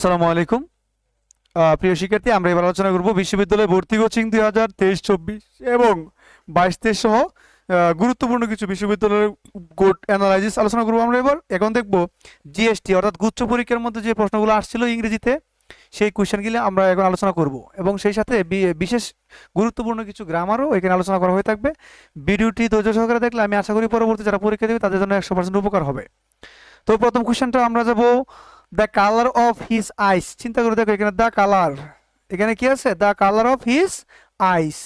আসসালামু আলাইকুম। প্রিয় শিক্ষার্থী, আমরা এবার আলোচনা করব বিশ্ববিদ্যালয় ভর্তি কোচিং 2023-24 এবং 22-23 সহ গুরুত্বপূর্ণ কিছু বিশ্ববিদ্যালয়ের কোড অ্যানালাইসিস আলোচনা করব। আমরা এখন দেখব জিএসটি অর্থাৎ গুচ্ছ পরীক্ষার মধ্যে যে প্রশ্নগুলো আসছিল ইংরেজিতে, সেই কোশ্চেনগুলো আমরা এখন আলোচনা করব এবং সেই সাথে বিশেষ গুরুত্বপূর্ণ কিছু গ্রামারও এখানে আলোচনা করা হয়ে থাকবে। ভিডিওটি ধৈর্য সহকারে দেখলে আমি আশা করি পরবর্তী যারা পরীক্ষা দেবে তাদের জন্য 100% উপকার হবে। তো প্রথম কোশ্চেনটা আমরা যাব the colour of his eyes. চিন্তা করে দেখো, এখানে দ্য কালার, এখানে কি আছে? The colour of his eyes,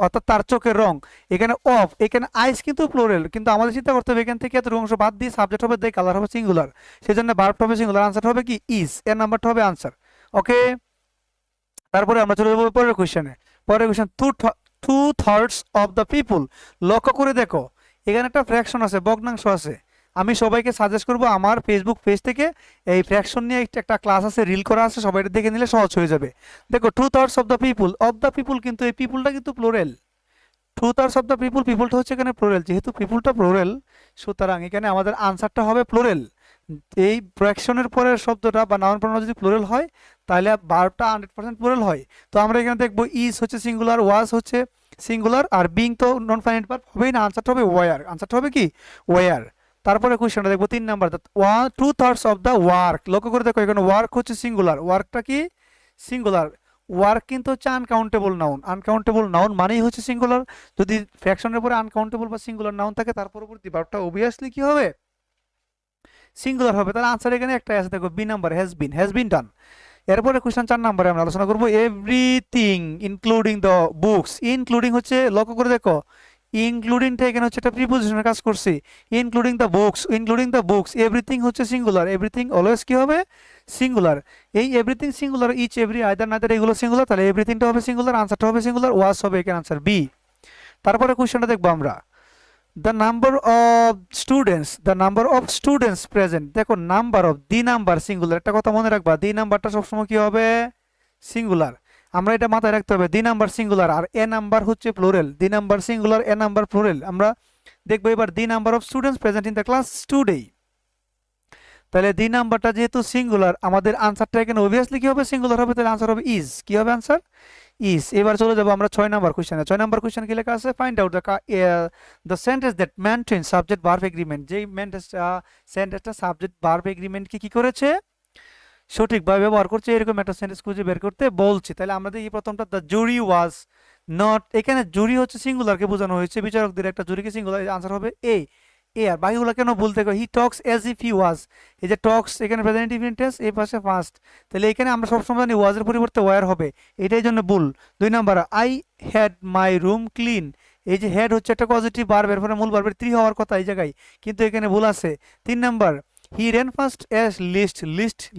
অর্থাৎ তার চোখের রং। এখানে অফ, এখানে আইস কিন্তু প্লুরাল, কিন্তু আমাদের চিন্তা করতে হবে এখান থেকে এত অংশ বাদ দিয়ে সাবজেক্ট হবে দ্য কালার হবে সিঙ্গুলার, সেই জন্য ভার্বটা হবে সিঙ্গুলার, আনসার হবে কি ইজ, এর নাম্বারটা হবে আনসার। ওকে, তারপরে আমরা চলে যাবো পরের কোশ্চেনে। পরের question, two thirds of the people. লক্ষ্য করে দেখো, এখানে একটা ফ্র্যাকশন আছে, ভগ্নাংশ আছে। আমি সবাইকে সাজেস্ট করব আমার ফেসবুক পেজ থেকে এই ফ্র্যাকশন নিয়ে একটা ক্লাস আছে, রিল করা আছে, সবাই দেখে নিলে সহজ হয়ে যাবে। দেখো, two thirds of the people, কিন্তু এই পিপুলটা কিন্তু plural. Two thirds of the people, পিপুলটা হচ্ছে এখানে প্লোরেল, যেহেতু পিপুলটা প্লোরেল সুতরাং এখানে আমাদের আনসারটা হবে প্লোরেল। এই ফ্র্যাকশনের পরের শব্দটা বা নাউন প্রনাউন যদি প্লোরেল হয় তাহলে ভার্বটা 100% প্লোরেল হয়। তো আমরা এখানে দেখবো ইজ হচ্ছে সিঙ্গুলার, ওয়াজ হচ্ছে সিঙ্গুলার, আর বিং তো নন ফাইনাইট ভার্ব হবেই না, আনসারটা হবে ওয়ার, আনসারটা হবে কি ওয়ার। তারপরে কোশ্চেনটা দেখবো 3 number, two thirds of the work. লক্ষ্য করে দেখো, এখানে ওয়ার্ক হচ্ছে সিঙ্গুলার, ওয়ার্কটা কি সিঙ্গুলার। ওয়ার্ক কিন্তু হচ্ছে আনকাউন্টেবল নাউন, আনকাউন্টেবল নাউন মানেই হচ্ছে সিঙ্গুলার। যদি ফ্র্যাকশনের পরে আনকাউন্টেবল বা সিঙ্গুলার নাউন থাকে তার পরবর্তী ভার্বটা অবভিয়াসলি কি হবে? সিঙ্গুলার হবে। তাহলে আনসার এখানে একটাই আছে, দেখো বি নাম্বার, হ্যাজ বিন ডান। এরপরে কোশ্চেন 4 নম্বরে আমরা আলোচনা করবো everything including the books. Including হচ্ছে, লক্ষ্য করে দেখো, ইনক্লুডিংটা এখানে হচ্ছে একটা প্রিপোজিশনের কাজ করছি। ইনক্লুডিং দ্য বুকস, এভরিথিং হচ্ছে সিঙ্গুলার, এভরিথিং অলওয়েজ কি হবে? সিঙ্গুলার। এই everything singular, each every either neither এগুলো সিঙ্গুলার, তাহলে এভরিথিংটা হবে সিঙ্গুলার, আনসারটা হবে সিঙ্গুলার, ওয়াজ হবে এখানে আনসার বি। তারপরে কোশ্চেনটা দেখবো আমরা, the number of students present. দেখো, number of, the number singular, একটা কথা মনে রাখবা, দি নাম্বারটা সবসময় কি হবে? সিঙ্গুলার। আমরা এটা মাথায় রাখতে হবে, দি নাম্বার সিঙ্গুলার আর এ নাম্বার হচ্ছে plural, the number singular, a number plural. আমরা দেখবো এবার the number of students present in the class today. তাহলে দি নাম্বারটা যেহেতু সিঙ্গুলার, আমাদের আনসারটা এখানে অবভিয়াসলি কি হবে? সিঙ্গুলার হবে, তাহলে আনসার হবে ইজ। কি হবে আনসার? ইজ। এবার চলে যাবো আমরা 6 নাম্বার কোশ্চেনে। 6 নাম্বার কোশ্চেন কি লেখা আছে? Find out the sentence that maintain subject verb agreement. যেই সেন্টেন্সটা সাবজেক্ট ভার্ব এগ্রিমেন্টকে কি করেছে? সঠিকভাবে ব্যবহার করছে, এরকম একটা সেন্টেন্স খুঁজে বের করতে বলছে। তাহলে আমাদের এই প্রথমটা, দ্য জুরি ওয়াজ নট, এখানে জুরি হচ্ছে সিঙ্গুলারকে বোঝানো হয়েছে, বিচারকদের একটা জুরিকে সিঙ্গুলার, আনসার হবে এ। আর বাকিগুলো কেন বলতে গো? হি টক্স অ্যাজ ইফ হি ওয়াজ, এই যে টক্স এখানে প্রেজেন্ট ইনটেন্স, এই পাশে ফার্স্ট, তাহলে এখানে আমরা সবসময় জানি ওয়াজের পরিবর্তে ওয়ার হবে, এটাই জন্য ভুল। 2 number, I had my room clean, এই যে হ্যাড হচ্ছে একটা পজিটিভ ভার্ব, এর ফলে মূল ভার্বের 3 হওয়ার কথা এই জায়গায়, কিন্তু এখানে ভুল আছে। 3 নাম্বার, হি রেন ফার্স্ট অ্যাজ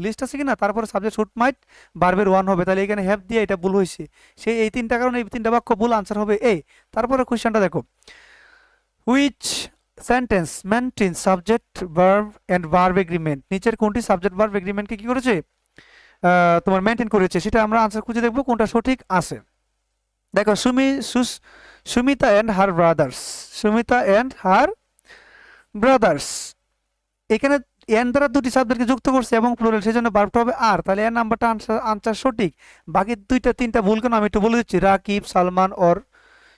লিস্ট আছে কিনা, তারপরে সাবজেক্ট শুড মাইট ভার্বের 1 হবে, তাহলে এখানে হ্যাভ দিয়ে এটা ভুল হয়েছে। সেই এই 3টা কারণে এই 3টা বাক্য ভুল, আনসার হবে এ। তারপরে কোশ্চেনটা দেখো, which sentence maintain subject verb and verb agreement. নিচের কোনটি সাবজেক্ট ভার্ব এগ্রিমেন্টকে কি করেছে? তোমার মেনটেন করেছে, সেটা আমরা আনসার খুঁজে দেখবো কোনটা সঠিক আছে। দেখো, Sumita and her brothers, Sumita and her brothers, এখানে এন দ্বারা দুটি সাবজেক্টকে যুক্ত করছে এবং প্লুরাল, সেই জন্য ভার্বটা হবে আর, তাহলে এর নাম্বারটা আনসার সঠিক। বাকি 2টা-3টা ভুল কেন আমি একটু বলে দিচ্ছি। Rakib, Salman or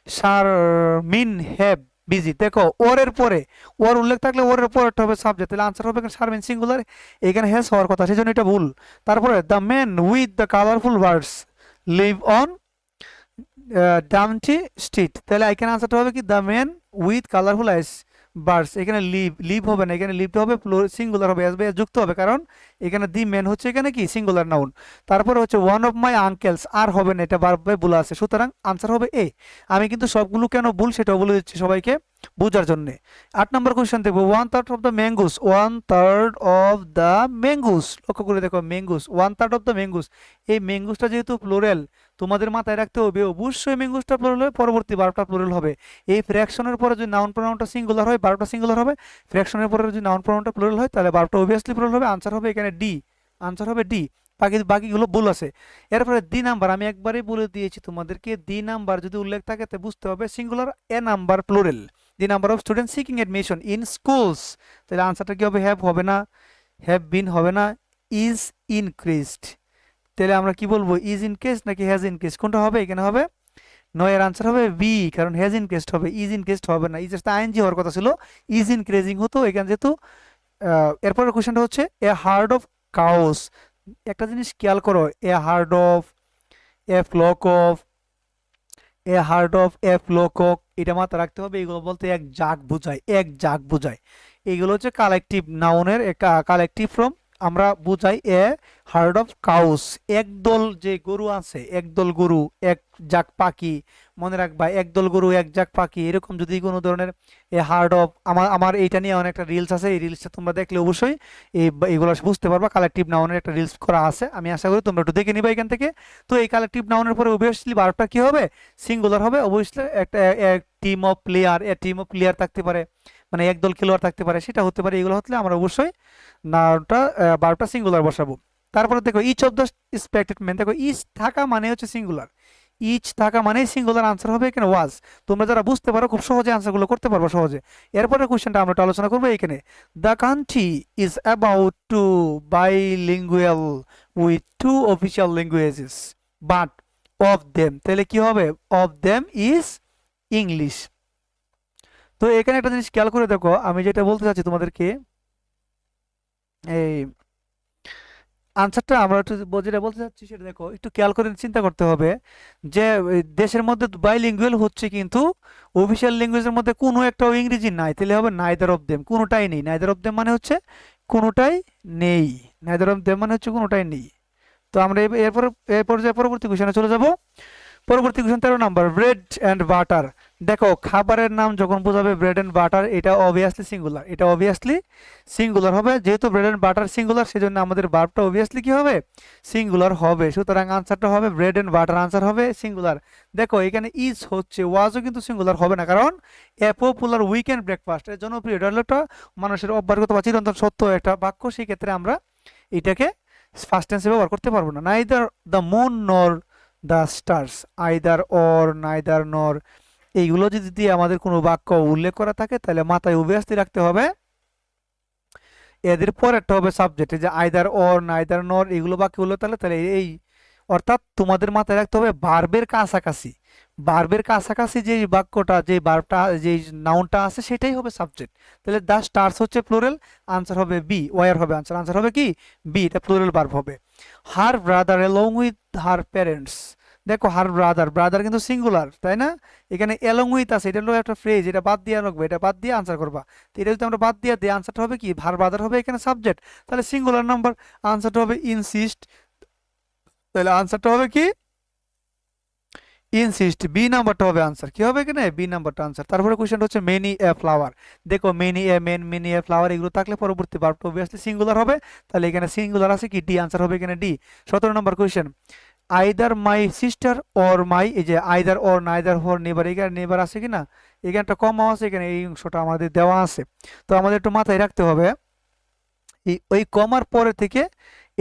Sharmin have busy. দেখো, ওর এর পরে ওর উল্লেখ থাকলে ওর এর পরেরটা হবে সাবজেক্ট, তাহলে আনসার হবে শারমিন সিঙ্গুলার, এখানে হ্যাজ হওয়ার কথা, সেই জন্য এটা ভুল। তারপরে the man with the colourful birds live on dumpty street, তাহলে এখানে আনসারটা হবে কি? The man with colourful eyes birds, এখানে লিভ হবে না, এখানে লিভটা হবে সিঙ্গুলার হবে, এস যুক্ত হবে, কারণ এখানে দি ম্যান হচ্ছে এখানে কি সিঙ্গুলার নাউন। তারপরে হচ্ছে ওয়ান অফ মাই আঙ্কেলস, আর হবে না, এটা ভার্বে ভুল আছে, সুতরাং আনসার হবে এ। আমি কিন্তু সবগুলো কেন ভুল সেটাও বলে দিচ্ছি সবাইকে বোঝার জন্য। 8 নম্বর কোশ্চেন দেখবো, 1/3 of the mangoes, 1/3 of the mangoes. লক্ষ্য করে দেখো, ম্যাঙ্গুস, 1/3 অফ দ্য ম্যাঙ্গুস, এই ম্যাঙ্গুসটা যেহেতু প্লুরাল, তোমাদের মাথায় রাখতে হবে অবশ্যই ম্যাঙ্গুসটা প্লুরাল হবে, পরবর্তী ভার্বটা প্লুরাল হবে। এই ফ্র্যাকশনের পরে যদি নাউন প্রোনাউনটা সিঙ্গুলার হয়, ভার্বটা সিঙ্গুলার হবে। ফ্র্যাকশনের পরে যদি নাউন প্রোনাউনটা প্লুরাল হয় তাহলে ভার্বটা অবভিয়াসলি প্লুরাল হবে, আনসার হবে এখানে ডি, আনসার হবে ডি। বাকিগুলো ভুল আছে। এরপরে দি নাম্বার, আমি একবারই বলে দিয়েছি তোমাদেরকে, দি নাম্বার যদি উল্লেখ থাকে তো বুঝতে হবে singular, a number plural. The number of student seeking admission in schools, তাহলে আনসারটা কি হবে? হ্যাভ হবে না, হ্যাভ বিন হবে না, ইজ ইনক্রিজড। তাহলে আমরা কি বলবো, ইজ ইন কেস নাকি হ্যাজ ইন কেস, কোনটা হবে এখানে হবে? নয়ের আনসার হবে বি, কারণ হ্যাজ ইন কেসড হবে, ইজ ইন কেসড হবে না, ইজ আইএনজি হওয়ার কথা ছিল, ইজ ইনক্রিজিং হতো এখানে যেহেতু। এরপরের কোশ্চেনটা হচ্ছে এ হার্ড অফ কাউস। একটা জিনিস খেয়াল করো, a herd of, a flock of, a herd of, a flock of, এটা মাথায় রাখতে হবে। এগুলো বলতে এক জাক বোঝায়, এক জাক বোঝায়। এইগুলো হচ্ছে কালেকটিভ নাউনের কালেকটিভ ফ্রম, আমরা বুঝাই এ হার্ড অফ কাউস, একদল যে গরু আছে, একদল গরু, এক জাক পাখি, মনে রাখবা একদল গরু এক জাক পাখি, এরকম যদি কোনো ধরনের এ হার্ড অফ, আমার আমার এইটা নিয়ে অনেকটা রিলস আছে, এই রিলসটা তোমরা দেখলে অবশ্যই এইগুলো বুঝতে পারবা। কালেকটিভ নাউনের একটা রিলস করা আছে, আমি আশা করি তোমরা একটু দেখে নিবা এখান থেকে। তো এই কালেকটিভ নাউনের পরে অবভিয়াসলি ভার্বটা কি হবে, সিঙ্গুলার হবে। অবভিয়াসলি একটা team of player, A team of player থাকতে পারে, মানে একদল খেলোয়াড় থাকতে পারে, সেটা হতে পারে। এগুলো হলে আমরা অবশ্যই নাউনটা ভার্বটা সিঙ্গুলার বসাবো। তারপরে দেখো ইচ অফ দ্য স্পেক্টেড, দেখো ইচ থাকা মানে হচ্ছে সিঙ্গুলার, ইচ থাকা মানে সিঙ্গুলার, আনসার হবে এখানে ওয়াজ। তোমরা যারা বুঝতে পারো খুব সহজে আনসারগুলো করতে পারবো সহজে। এরপরে কোশ্চেনটা আমরা একটু আলোচনা করবো এখানে, the country is about to bilingual with two official languages but of them, তাহলে কি হবে, অফ দেম ইজ ইংলিশ। তো এখানে একটা জিনিস খেয়াল করে দেখো, আমি যেটা বলতে চাচ্ছি তোমাদেরকে, এই আনসারটা আমরা একটু যেটা বলতে চাচ্ছি সেটা দেখো, একটু খেয়াল করে চিন্তা করতে হবে যে দেশের মধ্যে বাইলিঙ্গুয়াল হচ্ছে, কিন্তু অফিসিয়াল ল্যাঙ্গুয়েজের মধ্যে কোনো একটাও ইংরেজি নাই, তাহলে হবে নাইদার অফ দেম, কোনোটাই নেই। নাইদার অফ দেম মানে হচ্ছে কোনোটাই নেই, নাইদার অফ দেম মানে হচ্ছে কোনোটাই নেই। তো আমরা এরপর যে পরবর্তী কোশ্চেনে চলে যাব। পরবর্তী question 13 number, bread and butter. দেখো খাবারের নাম যখন বোঝাবে ব্রেড অ্যান্ড বাটার, এটা অবভিয়াসলি সিঙ্গুলার, এটা অবভিয়াসলি সিঙ্গুলার হবে। যেহেতু ব্রেড অ্যান্ড বাটার সিঙ্গুলার, সেজন্য আমাদের ভার্বটা অবভিয়াসলি কি হবে, সিঙ্গুলার হবে। সুতরাং আনসারটা হবে ব্রেড অ্যান্ড বাটার, আনসার হবে সিঙ্গুলার। দেখো এখানে ইজ হচ্ছে, ওয়াজও কিন্তু সিঙ্গুলার হবে না, কারণ এ পপুলার উইকেন্ড ব্রেকফাস্ট, এর জনপ্রিয়, এটা হলো একটা মানুষের অভ্যাসগত বা চিরন্তন সত্য একটা বাক্য, সেই ক্ষেত্রে আমরা এটাকে ফার্স্ট টেন্সে ব্যবহার করতে পারবো না। নাইদার দ্য মুন নর the stars, either or, neither নর, এইগুলো যদি দিয়ে আমাদের কোনো বাক্য উল্লেখ করা থাকে, তাহলে মাথায় অবভিয়াসলি রাখতে হবে এদের পরেরটা হবে সাবজেক্ট, যে আইদার অর, নাইদার নর, এগুলো বাক্য হলো তাহলে তাহলে এই, অর্থাৎ তোমাদের মাথায় রাখতে হবে ভার্বের কাছাকাছি, ভার্বের কাছাকাছি যে বাক্যটা, যে ভার্বটা, যে নাউনটা আছে, সেটাই হবে সাবজেক্ট। তাহলে দ্য স্টার্স হচ্ছে প্লুরাল, আনসার হবে বি, ওয়ার হবে আনসার, আনসার হবে কি বি, এটা প্লুরাল ভার্ব হবে। Her brother along with her parents, দেখো হার ব্রাদার, ব্রাদার কিন্তু সিঙ্গুলার, তাই না? এখানে অ্যালং উইথ আছে, এটা হলো একটা ফ্রেজ, এটা বাদ দিয়ে রাখবে, এটা বাদ দিয়ে আনসার করবা। তো এটা যদি আমরা বাদ দিয়ে দিই, আনসারটা হবে কি, হার ব্রাদার হবে এখানে সাবজেক্ট, তাহলে সিঙ্গুলার নাম্বার, আনসারটা হবে ইনসিস্ট, তাহলে আনসারটা হবে কি ইনসিস্ট, বি নাম্বারটা হবে আনসার, কি হবে এখানে বি নাম্বারটা আনসার। তারপরে কোশ্চেন হচ্ছে মেনি এ ফ্লাওয়ার, দেখো many a men, many a flower, এগুলো থাকলে পরবর্তী ভার্বটা অবভিয়াসলি সিঙ্গুলার হবে, তাহলে এখানে সিঙ্গুলার আছে কি ডি, আনসার হবে এখানে D. 17 number question, either my sister or my, এই যে আইদার অর, নাইদার হর, নেবার, এখানে নেবার আছে কিনা, এখানে একটা কমা আছে, এখানে এই অংশটা আমাদের দেওয়া আছে। তো আমাদের একটু মাথায় রাখতে হবে ওই কমার পরে থেকে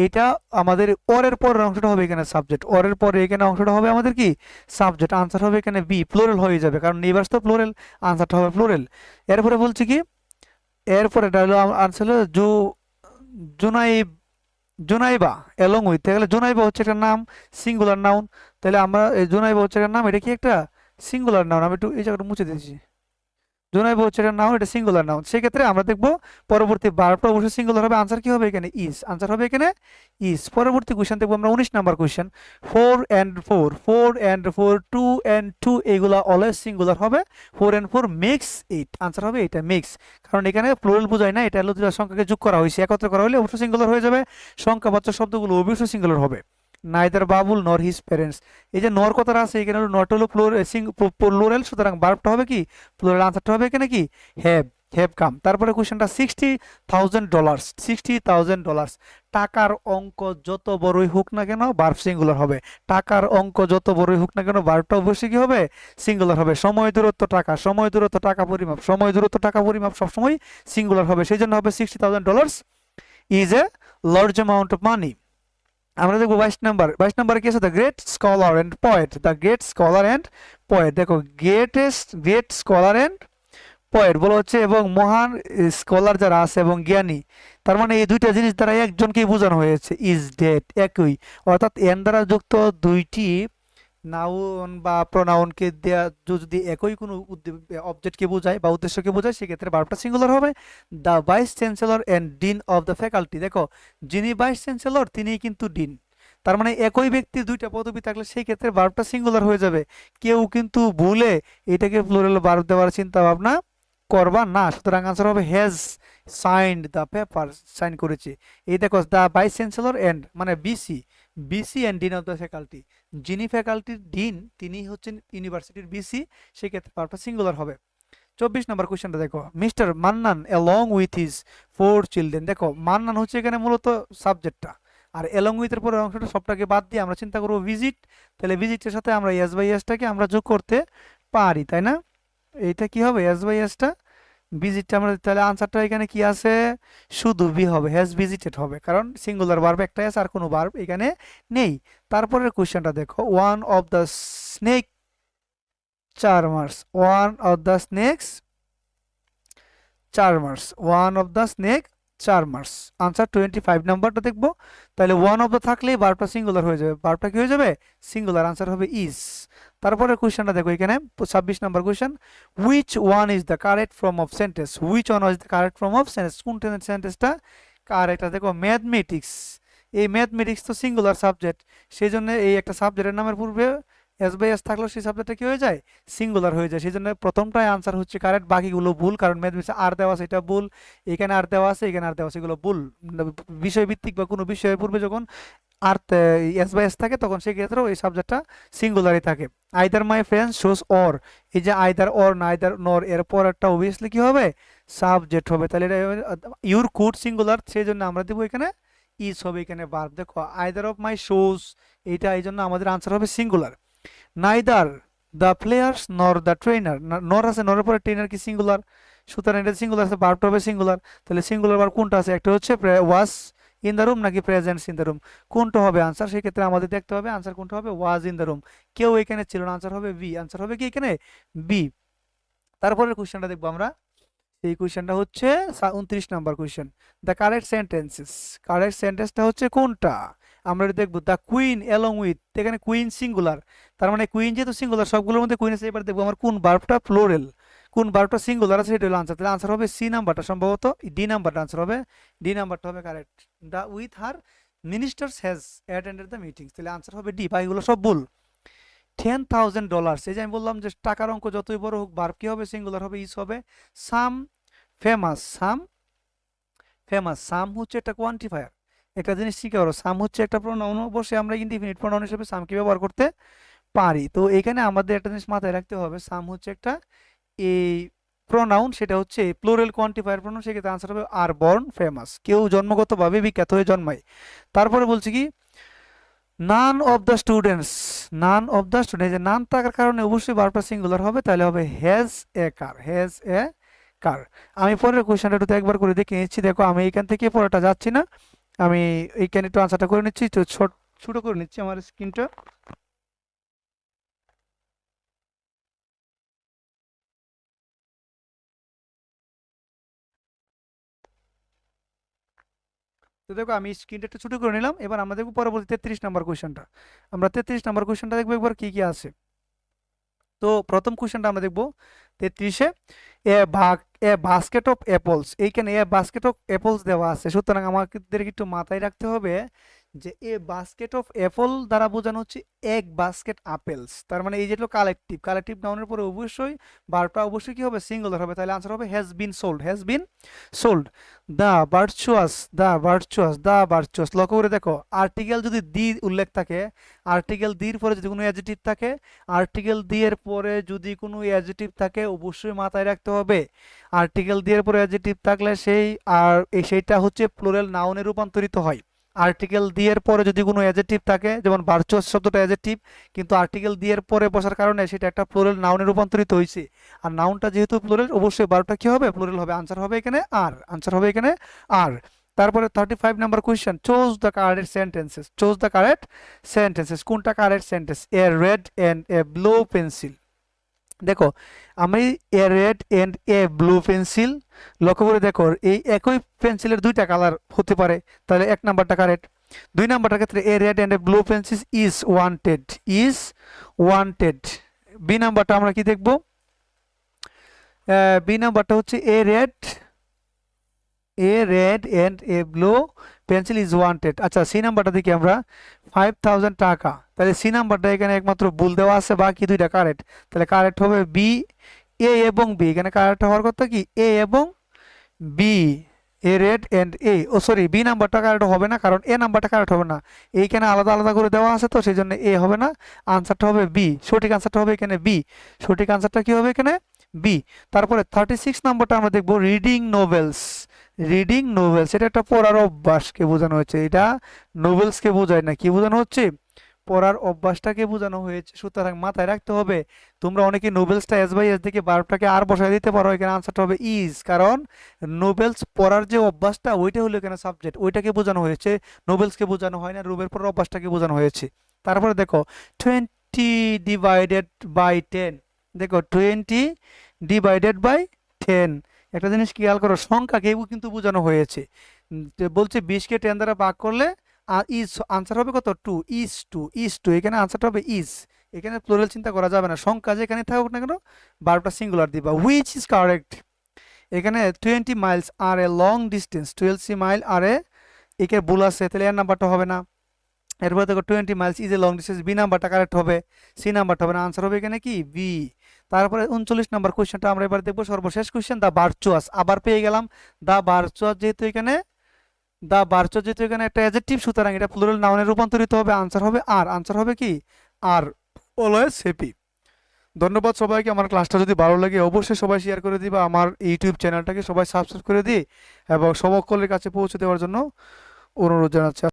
এটা আমাদের অরের পরের অংশটা হবে এখানে সাবজেক্ট, অরের পরে এখানে অংশটা হবে আমাদের কি সাবজেক্ট, আনসার হবে এখানে বি, প্লুরাল হয়ে যাবে, কারণ নেবার্স তো প্লুরাল, আনসারটা হবে প্লুরাল। এরপরে বলছি কি, এরপরে এটা হলো আনসার হলো জুনাইব, জুনাইবা এলং উইথ, তাহলে জুনাইবা হচ্ছে একটা নাম, সিঙ্গুলার নাউন, তাহলে আমরা জুনাইবা হচ্ছে একটা নাম, এটা কি একটা সিঙ্গুলার নাউন, আমি একটু এই জায়গাটা মুছে দিয়েছি, জুনাইব হচ্ছে এটা নাউন, এটা সিঙ্গুলার নাউন, সেক্ষেত্রে আমরা দেখবো পরবর্তী ভার্বটা অবশ্যই সিঙ্গুলার হবে, আনসার কি হবে এখানে ইজ, আনসার হবে এখানে ইজ। পরবর্তী কোশ্চেন দেখবো আমরা 19 number question, 4 and 4, 4 and 4, 2 and 2, এগুলা অলওয়েজ সিঙ্গুলার হবে, 4 and 4 মেক্স 8, আনসার হবে এটা মেক্স, কারণ এখানে প্লুরাল বোঝায় না, এটা হলো দুটো সংখ্যাকে যোগ করা হয়েছে, একত্র করা হলে অবশ্যই সিঙ্গুলার হয়ে যাবে, সংখ্যাবাচক শব্দগুলো অবশ্যই সিঙ্গুলার হবে। নাইদার বাবুল নর হিজ প্যারেন্টস, এই যে নর কথাটা আছে এখানে হলো নট হলো প্লুরাল, সুতরাং ভার্বটা হবে কি প্লুরাল, আনসারটা হবে এখানে কি হ্যাভ, হ্যাভ কাম। তারপরে কোশ্চেনটা $60,000, $60,000, টাকার অঙ্ক যত বড়ই হোক না কেন ভার্ব সিঙ্গুলার হবে, টাকার অঙ্ক যত বড়ই হোক না কেন ভার্বটা অবশ্যই কি হবে সিঙ্গুলার হবে। সময় দূরত্ব টাকা, সময় দূরত্ব টাকা পরিমাপ, সময় দূরত্ব টাকা পরিমাপ সবসময় সিঙ্গুলার হবে, সেই জন্য হবে $60,000 is a large amount of money. আমরা দেখবো 22 নাম্বার কি আছে, the great scholar and poet, the great scholar and poet, দেখো গ্রেট স্কলার অ্যান্ড পোয়েট বলা হচ্ছে এবং মহান স্কলার যারা আছে এবং জ্ঞানী, তার মানে এই দুইটা জিনিস দ্বারা একজনকেই বোঝানো হয়েছে, ইজ ডেট একই, অর্থাৎ এন দ্বারা যুক্ত দুইটি নাউন বা প্রোনাউনকে দেয়া যদি একই কোনো অবজেক্টকে বোঝায় বা উদ্দেশ্যকে বোঝায় সেক্ষেত্রে ভার্বটা সিঙ্গুলার হবে। The vice chancellor and dean of the faculty, দেখো যিনি ভাইস চ্যান্সেলর তিনিই কিন্তু ডিন, তার মানে একই ব্যক্তির দুইটা পদবি থাকলে সেই ক্ষেত্রে ভার্বটা সিঙ্গুলার হয়ে যাবে। কেউ কিন্তু ভুলে এটাকে প্লুরাল ভার্ব দেওয়ার চিন্তা ভাবনা করবা না। সুতরাং আনসার হবে has signed the paper, sign করেছে। এই দেখো দ্য ভাইস চ্যান্সেলর এন্ড মানে VC, VC and dean of the faculty, যিনি ফ্যাকাল্টির ডিন তিনি হচ্ছেন ইউনিভার্সিটির বিসি, সেক্ষেত্রে ভার্বটা সিঙ্গুলার হবে। 24 নম্বর কোশ্চেনটা দেখো, mister Mannan along with his 4 children, দেখো মান্নান হচ্ছে এখানে মূলত সাবজেক্টটা, আর অ্যালং উইথ এর পরের অংশটা সবটাকে বাদ দিয়ে আমরা চিন্তা করবো ভিজিট, তাহলে ভিজিটের সাথে আমরা এস বাই এসটাকে আমরা যোগ করতে পারি, তাই না? এইটা কি হবে এস বাই এসটা, ভিজিটটা আমরা, তাহলে আনসারটা এখানে কি আছে, শুধু বি হবে, হ্যাজ ভিজিটেড হবে, কারণ সিঙ্গুলার ভার্ব একটাই আছে আর কোনো ভার্ব এখানে নেই। তারপরের কোশ্চেনটা দেখো, one of the snake charmers, one of the snakes charmers, one of the snake charmers, answer 25 নাম্বারটা দেখবো। তাহলে ওয়ান অফ দ্য থাকলেই ভার্বটা সিঙ্গুলার হয়ে যাবে, ভার্বটা কি হয়ে যাবে, সিঙ্গুলার, আনসার হবে ইজ। তারপরে কোশ্চেনটা দেখো এখানে 26 number question, which one is the correct form of sentence, which one is the correct form of sentence, কোন সেন্টেন্সটা কারেক্ট, দেখো ম্যাথমেটিক্স, এই ম্যাথমেটিক্স তো সিঙ্গুলার সাবজেক্ট, সেই জন্য এই একটা সাবজেক্টের নামের পূর্বে এস বাই এস থাকলেও সেই সাবজেক্টটা কি হয়ে যায়, সিঙ্গুলার হয়ে যায়, সেই জন্য প্রথমটাই আনসার হচ্ছে কারেক্ট, বাকিগুলো ভুল, কারণ ম্যাথমেটিক্সে আর দেওয়া আছে এটা ভুল, এখানে আর দেওয়া আছে এখানে আর দেওয়া আছে এগুলো ভুল। বিষয়ভিত্তিক বা কোনো বিষয়ের পূর্বে যখন আর এস বাই এস থাকে তখন সেই ক্ষেত্রেও এই সাবজেক্টটা সিঙ্গুলারই থাকে। Either my friends shows or, এই যে আইদার অর না আইদার নর এর পরেরটা অবভিয়াসলি কি হবে, সাবজেক্ট হবে, তাহলে এটা ইউর কুড সিঙ্গুলার, সেই জন্য আমরা দেবো এখানে ইজ হবে এখানে ভার্ব। দেখো আইদার অফ মাই শোস, এইটা এই জন্য আমাদের আনসার হবে সিঙ্গুলার। নাইদার দ্য প্লেয়ার্স নর দ্য ট্রেনার, নর আছে, নরের পরে ট্রেনার কি সিঙ্গুলার, সুতরাং এটা সিঙ্গুলার আছে, ভার্বটা হবে সিঙ্গুলার, তাহলে সিঙ্গুলার ভার্ব কোনটা আছে, একটা হচ্ছে ওয়াজ ইন দ্য রুম নাকি প্রেজেন্টস ইন দ্য রুম, কোনটা হবে আনসার, সেক্ষেত্রে আমাদের দেখতে হবে আনসার কোনটা হবে, ওয়াজ ইন দ্য রুম, কেউ এখানে ছিল না, আনসার হবে বি, আনসার হবে কি এখানে বি। তারপরের কোশ্চেনটা দেখবো আমরা, এই কোশ্চেনটা হচ্ছে 29 number question, the correct sentences, correct সেন্টেন্সটা হচ্ছে কোনটা, আমরা দেখবো দ্য কুইন অ্যালং উইথ, এখানে কুইন সিঙ্গুলার, তার মানে কুইন যেহেতু সিঙ্গুলার সবগুলোর মধ্যে কুইন আছে, এবার দেখবো আমার কোন ভার্বটা প্লুরাল, কোন ভার্বটা সিঙ্গুলার আছে, সেটা হলো আনসার, তাহলে আনসার হবে সি নাম্বারটা, সম্ভবত ডি নাম্বারটা আনসার হবে, ডি নাম্বারটা হবে correct, the with her ministers has attended the meetings, তাহলে আনসার হবে ডি, বাকিগুলো সব ভুল। $10,000, এই যে আমি বললাম যে টাকার অঙ্ক যতই বড় হোক ভার্ব কি হবে, সিঙ্গুলার হবে, ইজ হবে। সাম ফেমাস, সাম ফেমাস, সাম হচ্ছে একটা কোয়ান্টিফায়ার, একটা জিনিস শিখে পারো, সাম হচ্ছে একটা প্রোনাউন, অবশ্যই আমরা কিন্তু ইনডিফিনিট প্রোনাউন হিসেবে সামকে ব্যবহার করতে পারি। তো এখানে আমাদের একটা জিনিস মাথায় রাখতে হবে, সাম হচ্ছে একটা এই প্রোনাউন, সেটা হচ্ছে প্লুরাল কোয়ান্টিফায়ার প্রোনাউন, সেক্ষেত্রে আনসার হবে আর বর্ন ফেমাস, কেউ জন্মগতভাবে বিখ্যাত হয়ে জন্মায়। তারপরে বলছি কি none of the students, none of the student, যে নান থাকার কারণে অবশ্যই ভার্বটা সিঙ্গুলার হবে, তাহলে হবে has a car, has a কার। আমি পরের কোয়েশ্চনটা একটু একবার করে দেখে নিচ্ছি, দেখো আমি এখান থেকে পরেরটা যাচ্ছি না, আমি এইখানে একটু আনসারটা করে নিচ্ছি, তো ছোট করে নিচ্ছি আমার স্ক্রিনটা। তো দেখো আমি স্ক্রিনটা একটু ছোট করে নিলাম, এবার আমরা দেখবো পরবর্তী 33 নাম্বার কোয়েশ্চনটা, আমরা 33 নাম্বার কোয়েশ্চনটা দেখবো একবার কি কি আছে। তো প্রথম কোশ্চেনটা আমরা দেখবো 33-এ, এ বাস্কেট অফ অ্যাপলস, এইখানে এ বাস্কেট অফ অ্যাপলস দেওয়া আছে, সুতরাং আমাদের একটু মাথায় রাখতে হবে যে এ বাস্কেট অফ অ্যাপল দ্বারা বোঝানো হচ্ছে এক বাস্কেট আপেলস, তার মানে এই যেগুলো কালেকটিভ, কালেকটিভ নাউনের পরে অবশ্যই ভার্বটা অবশ্যই কি হবে, সিঙ্গুলার হবে, তাহলে আনসার হবে has been sold, has been sold. The virtuous, the virtuous, the virtuous, লক্ষ্য করে দেখো আর্টিকেল যদি দি উল্লেখ থাকে, আর্টিকেল দির পরে যদি কোনো অ্যাডজেক্টিভ থাকে, আর্টিকেল দি এর পরে যদি কোনো অ্যাডজেক্টিভ থাকে অবশ্যই মাথায় রাখতে হবে, আর্টিকেল দি এর পরে অ্যাডজেক্টিভ থাকলে সেই আর সেইটা হচ্ছে প্লুরাল নাউনে রূপান্তরিত হয়। আর্টিকেল দি এর পরে যদি কোনো অ্যাডজেক্টিভ থাকে, যেমন ভার্চুয়াস শব্দটা অ্যাডজেক্টিভ, কিন্তু আর্টিকেল দি এর পরে বসার কারণে সেটা একটা প্লুরাল নাউনে রূপান্তরিত হয়েছে, আর নাউনটা যেহেতু প্লুরাল অবশ্যই ভার্বটা কি হবে, প্লুরাল হবে, আনসার হবে এখানে আর, আনসার হবে এখানে আর। তারপরে 35 number question, choose the correct sentences, choose the correct sentences, কোনটা correct sentence, a red and a blue pencil, দেখো আমি a red and a blue pencil, লক্ষ্য করে দেখো এই একই পেন্সিলের দুইটা কালার হতে পারে, তাহলে এক নাম্বারটা কারেক্ট। দুই নাম্বারটার ক্ষেত্রে a red and a blue pencil is wanted, is wanted. B নাম্বারটা আমরা কি দেখব? বি নাম্বারটা হচ্ছে a red and a blue pencil is wanted. আচ্ছা সি নাম্বারটা দেখি আমরা, 5000 টাকা, তাহলে সি নাম্বারটা এখানে একমাত্র ভুল দেওয়া আছে, বাকি দুইটা কারেক্ট। তাহলে কারেক্ট হবে বি, এ এবং বি। এখানে কারেক্ট হওয়ার কথা কি এ এবং B, A red and A. ও সরি, বি নাম্বারটা কারেক্ট হবে না, কারণ এ নাম্বারটা কারেক্ট হবে না, এইখানে আলাদা আলাদা করে দেওয়া আছে, তো সেই জন্য এ হবে না, আনসারটা হবে বি। সঠিক আনসারটা হবে এখানে বি, সঠিক আনসারটা কি হবে এখানে বি। তারপরে 36 নাম্বারটা আমরা দেখবো রিডিং নোভেলস। রিডিং নোভেলস এটা একটা পড়ার অভ্যাসকে বোঝানো হয়েছে, এটা নোভেলসকে বোঝায় না, কি বোঝানো হচ্ছে? পড়ার অভ্যাসটাকে বোঝানো হয়েছে। সুতরাং মাথায় রাখতে হবে, তোমরা অনেকে নোবেলসটা এস বাই এস দেখে বারবটাকে আর বসায় দিতে পারো, এখানে আনসারটা হবে ইজ, কারণ নোবেলস পড়ার যে অভ্যাসটা ওইটা হলো এখানে সাবজেক্ট, ওইটাকে বোঝানো হয়েছে, নোবেলসকে বোঝানো হয় না, রুবের পড়ার অভ্যাসটাকে বোঝানো হয়েছে। তারপরে দেখো 20 ডিভাইডেড বাই 10, দেখো 20 ডিভাইডেড বাই 10, একটা জিনিস খেয়াল করো, সংখ্যাকেও কিন্তু বোঝানো হয়েছে। যে বলছে 20কে 10 দ্বারা ভাগ করলে ইজ আনসার হবে কত? 2, ইজ টু, এখানে আনসারটা হবে ইজ। এখানে প্লুরাল চিন্তা করা যাবে না, সংখ্যা যেখানে থাকুক না কেন বারোটা সিঙ্গুলার দিবা। Which is correct? এখানে 20 মাইলস আর এ লং ডিস্টেন্স, 12 মাইল আর এ, এখানে ভুল আছে, তাহলে এর নাম্বারটা হবে না। এরপরে দেখো 20 miles is a long distance, B নাম্বারটা কারেক্ট হবে, সি নাম্বারটা হবে না, আনসার হবে এখানে কি বি। তারপরে 39 নাম্বার কোয়েশ্চেনটা আমরা এবার দেখবো, সর্বশেষ কোয়েশ্চেন, দ্য ভার্চুয়াস। আবার পেয়ে গেলাম দ্য ভার্চুয়াস, যেহেতু এখানে দা ভার্চুয়াস, যেহেতু এখানে একটা অ্যাডজেক্টিভ, সুতরাং এটা প্লুরাল নাউনে রূপান্তরিত হবে, আনসার হবে আর, আনসার হবে কি আর। Always happy. ধন্যবাদ সবাইকে। আমার ক্লাসটা যদি ভালো লাগে অবশ্যই সবাই শেয়ার করে দিবা, আমার ইউটিউব চ্যানেলটাকে সবাই সাবস্ক্রাইব করে দিই এবং সকলের কাছে পৌঁছে দেওয়ার জন্য অনুরোধ জানাচ্ছি।